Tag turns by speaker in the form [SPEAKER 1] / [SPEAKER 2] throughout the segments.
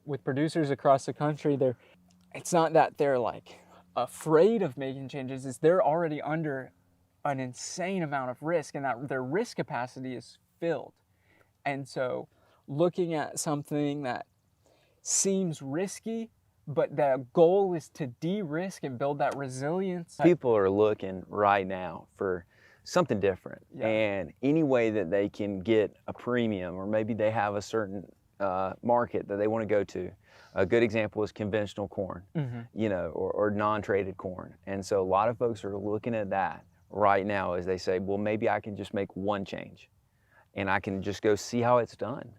[SPEAKER 1] with producers across the country, it's not that they're like afraid of making changes, is they're already under an insane amount of risk, and that their risk capacity is filled. And so looking at something that seems risky, but the goal is to de-risk and build that resilience.
[SPEAKER 2] People are looking right now for something different,
[SPEAKER 1] Yeah.
[SPEAKER 2] and any way that they can get a premium, or maybe they have a certain market that they want to go to. A good example is conventional corn, you know, or non-traded corn. And so a lot of folks are looking at that right now as they say, well, maybe I can just make one change and I can just go see how it's done.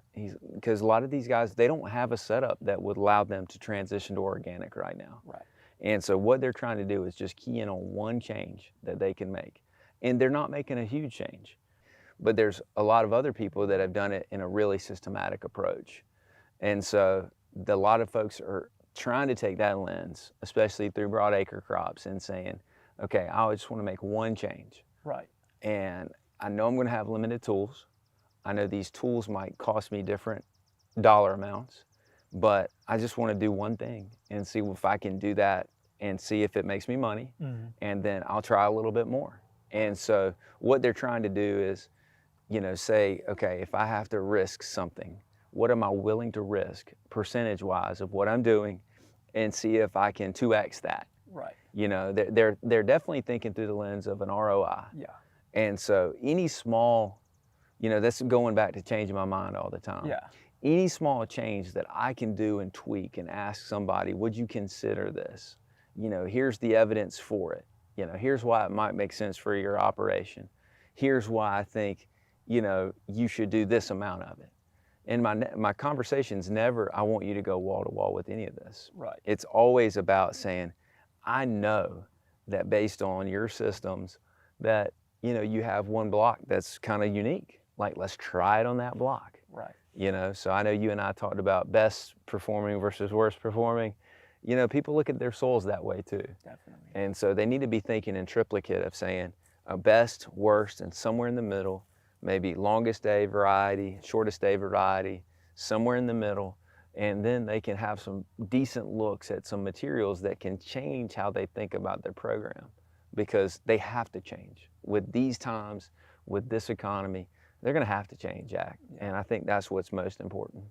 [SPEAKER 2] Because a lot of these guys, they don't have a setup that would allow them to transition to organic right now.
[SPEAKER 1] Right.
[SPEAKER 2] And so what they're trying to do is just key in on one change that they can make. And they're not making a huge change. But there's a lot of other people that have done it in a really systematic approach. And so a lot of folks are trying to take that lens, especially through broadacre crops, and saying, okay, I just want to make one change.
[SPEAKER 1] Right.
[SPEAKER 2] And I know I'm going to have limited tools. I know these tools might cost me different dollar amounts, but I just want to do one thing and see if I can do that and see if it makes me money. And then I'll try a little bit more. And so what they're trying to do is, you know, say, okay, if I have to risk something, what am I willing to risk percentage-wise of what I'm doing, and see if I can 2x that.
[SPEAKER 1] Right.
[SPEAKER 2] You know, they're definitely thinking through the lens of an ROI.
[SPEAKER 1] Yeah.
[SPEAKER 2] And so any small, you know, that's going back to changing my mind all the time.
[SPEAKER 1] Yeah.
[SPEAKER 2] Any small change that I can do and tweak and ask somebody, would you consider this? You know, here's the evidence for it. You know, here's why it might make sense for your operation. Here's why I think, you know, you should do this amount of it. And my conversation's never, I want you to go wall to wall with any of this.
[SPEAKER 1] Right.
[SPEAKER 2] It's always about saying, I know that based on your systems that, you know, you have one block that's kind of unique. Like, let's try it on that block.
[SPEAKER 1] Right.
[SPEAKER 2] You know, so I know you and I talked about best performing versus worst performing. You know, people look at their soils that way too.
[SPEAKER 1] Definitely.
[SPEAKER 2] And so they need to be thinking in triplicate of saying a best, worst, and somewhere in the middle, maybe longest day variety, shortest day variety, somewhere in the middle. And then they can have some decent looks at some materials that can change how they think about their program, because they have to change. With these times, with this economy, they're going to have to change, Jack. And I think that's what's most important.